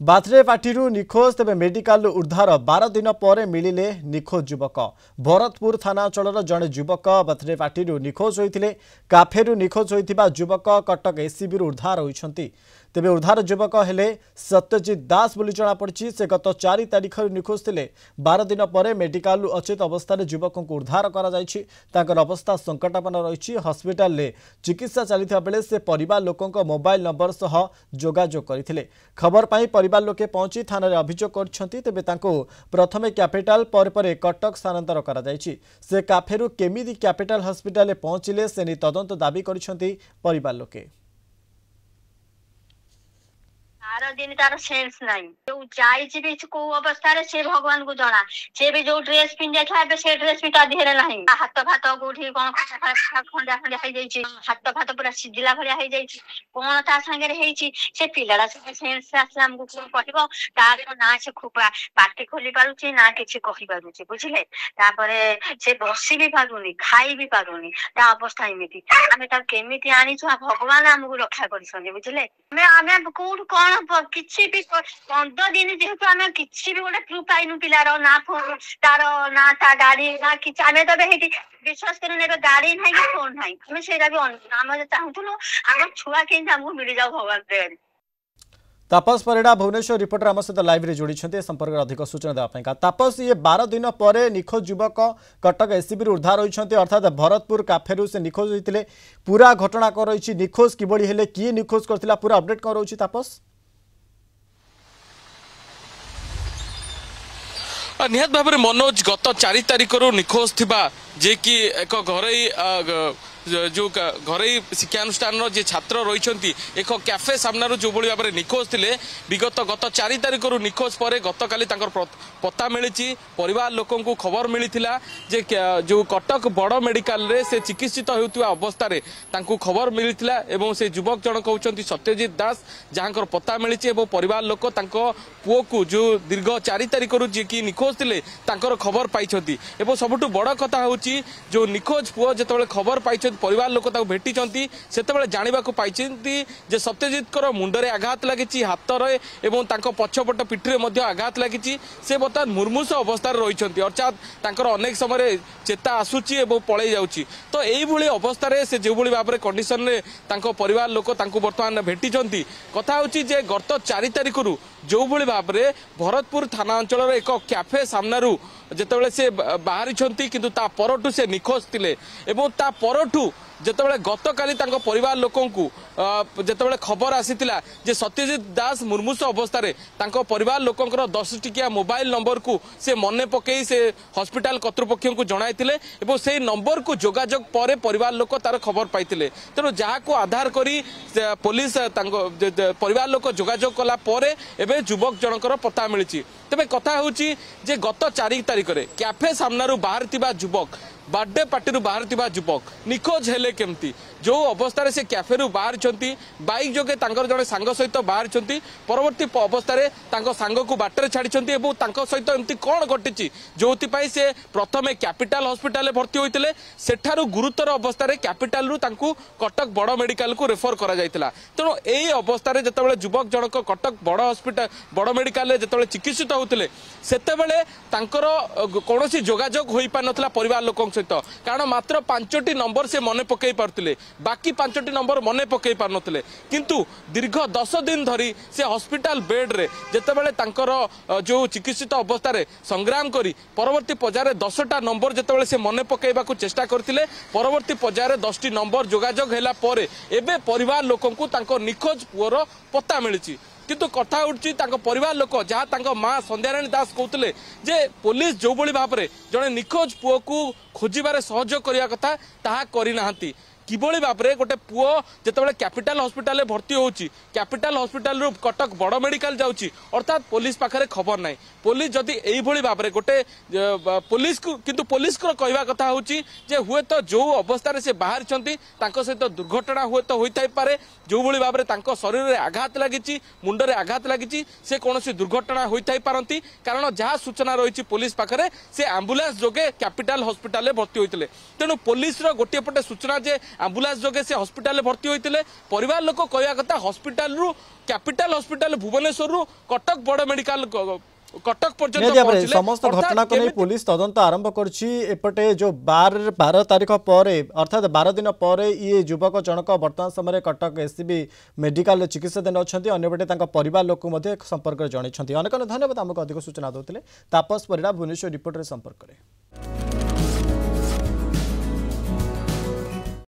Bathre party निखोज तेज medical उद्धार 12 दिन पर मिलिले निखोज युवक। भरतपुर थाना अंचल जड़े युवक बाथरे पार्टी निखोज होते काफेरु निखोज होता युवक कटक एसीबी उद्धार होती। तेबे उद्धार युवक हेले सत्यजित दास बोली जमापड़ी। से गत 4 तारिख निखोज थे। 12 दिन पर मेडिकल अचेत अवस्था युवक को उद्धार कर अवस्था संकटापन्न रही। हस्पिटाल में चिकित्सा चलता बेले से परिवार लोकों मोबाइल नंबर सह जोगाजोग करते। खबर पाई परिवार लोके पहुंची थाना अभियोग करछंती। तेबे तांको प्रथमे कैपिटल पर कटक स्थानांतर करा जायछि। से काफेरु केमिदी कैपिटल हॉस्पिटल पहुंचिले से नि तदंत दाबी करछंती परिवार लोके। 12 दिन तार सेंस नहीं जो जाइछि भी को अवस्था रे से भगवान को जणा। से भी जो ड्रेस पिन जाय से ड्रेस भी ता देहरे नहीं। हाथ भात गोठी कोन खंडा खंडा हो जाइछि। हाथ भात पूरा सिजिला भरिया हो जाइछि। कोन ता संगे रे हेछि से पिलाडा से सेंस आसला हमको कोन कहबो तार ना से खुपा पाटी खोली पारुछि ना किछि कहि पारुछि बुझिले। तापरे से बसी भी पारुनी खाई भी पारुनी ता अवस्था एमिति हमें ता केमिति आनी छु भगवान हमको रक्षा करिसने बुझिले। हमें कोन कोन किसी भी 15 दिन जेहेतु आम किसी भी गोटे प्रूफ पाइनु पिलार ना फोन तार ना ता गाड़ी ना कि आम तो विश्वास करूँ गाड़ी ना कि फोन ना आम से आम चाहूँ आम छुआ के मिल जाऊ भगवान दया। तापस परिड़ा भुवनेश्वर रिपोर्टर आम सहित लाइव जोड़ी संपर्क में अधिक सूचना देवाई। तापस ये 12 दिन पर निखोज युवक कटक एसीबी उद्धार होती अर्थात भरतपुर काफेरु से निखोज होते पूरा घटना कौन रही निखोज किभली हेले किए निखोज करथिला पूरा अपडेट कौन रही तापस? निहत भाव में मनोज गत 4 तारिख निखोज थिबा जे कि एक घर जो घरे शिक्षानुष्ठान जे छात्र रही एक कैफे सामना जो भाव में निखोज थे विगत गत 4 तारिख निखोज पर गतकाली पता मिली परिवार लोकों को खबर मिलता जे जो कटक बड़ मेडिकल रे से चिकित्सित होता अवस्था खबर मिलता एवं से युवक जनक होती सत्यजित दास जहाँ पता मिली परिवार लोक पुओ को जो दीर्घ 4 तारिख जी कि निखोज थे खबर पाई सबुठ बड़ कथा हूँ जो निखोज पुओ जो खबर पाई परिवार लोक भेटी से जानवा पाई सत्यजित मुंडरे आघात लगी हाथ एवं पछपट पिठी में आघात लगी से बर्तमान मुर्मूष अवस्था रही अर्थात अनेक समय चेता आसूची पलि जाऊँगी। तो यही अवस्था से जो भाव में कंडीशन में परिवार लोक बर्तमान भेटी कथा हूँ गत 4 तारिख जो भाव में भरतपुर थाना अंचल एक कैफे सामनारू जितेबाला से बाहरी किंतु ता परठू से निखोज थे एवं ता परठू जितेबाला गतकाली परिवार लोकों को जितेबाला खबर आसीथिला जे सत्यजित दास मुर्मूष अवस्था परिवार लोकंकर 10 टिकिया मोबाइल नंबर को से मने पकई से हॉस्पिटल कर्तृपक्ष को जणाइथिले एवं से नंबर को जोगाजोग पर परिवार लोक तार खबर पाइथिले। तेणु जहाँ को आधार करी पुलिस परिवार लोक जोगाजोग कला परे एबे युवक जनकर पता मिली। तेबे कथा होची जे गत 4 तारिख रे कैफे सामनारू बाहर थिबा युवक बर्थडे पार्टी बाहर युवक निखोज हेले केमती जो अवस्था से कैफेरु बाहर बाइक जोगे जड़े सांग सहित बाहर परवर्ती अवस्था सांग को बाटर छाड़ी सहित एमती कौन घटी जो से प्रथमे कैपिटल हॉस्पिटल भर्ती होते सेठारु गुरुतर अवस्था कैपिटल कटक बड़ मेडिकल को रेफर करा जायतिला। तेणु यही अवस्था जो युवक जनक कटक बड़ हॉस्पिटल बड़ मेडिकल जो चिकित्सित होते सेतेबेले कौन जोगाजोग हो पार नथिला परिवार लोक सहित कारण मात्र 5टी नंबर से मने पकई पारुथिले बाकी 5टी नंबर मने पकई पार नथिले किंतु दीर्घ 10 दिन धरी से हॉस्पिटल बेड रे जेतेबेले तांकर जो चिकित्सित अवस्था रे संग्राम करी परवर्ती पर्यायर 10टा नंबर जेतेबेले से मने पकईबा को चेष्टा करथिले परवर्ती पर्यायर 10टी नंबर जोगाजोग हैला परे एबे परिवार लोकन को तांको निखोज पुअर पता मिलिछि। किंतु कथा उठी परिवार लोक जहाँ माँ संध्याराणी दास कहते जे पुलिस जो भाव में जड़े निखोज पुओ को खोजार सहयोग करने कथा ताहा करना किभली भाव में गोटे पुओ जितेबाला कैपिटल हॉस्पिटल भर्ती होची कैपिटल हॉस्पिटल रु कटक बड़ मेडिकल जाऊँगी अर्थात पुलिस पाखे खबर ना पुलिस जदि यही भाव में गोटे पुलिस को किंतु पुलिस को कहवा कथा होची जे हुए तो जो अवस्था से बाहर सहित दुर्घटना हुए तो होता पारे जो भाव में शरीर में आघात लगी मुंडरे आघात लगी से कौन दुर्घटना होता पारती कारण जहाँ सूचना रही पुलिस पाखे से आंबुलांस जोगे कैपिटल हॉस्पिटल भर्ती होते तेणु पुलिस गोटे पटे सूचना जे आंबुलांस जोगे से हॉस्पिटल भर्ती होते परिवार लोक कहवा कथा हॉस्पिटल रु कैपिटल हॉस्पिटल भुवनेश्वर रु कटक बड़ मेडिकल कटक पर्यंत समस्त घटना को नहीं पुलिस तदंत आरंभ करपटे जो 12 तारीख पर अर्थात 12 दिन पर ये युवक जनक वर्तमान समय कटक एससीबी मेडिकल चिकित्साधीन अच्छा अंपटे परिवार लोक संपर्क जनइं। अनेक धन्यवाद आमको अधिक सूचना देते तापस परिड़ा भुवनेश्वर रिपोर्टर संपर्क में।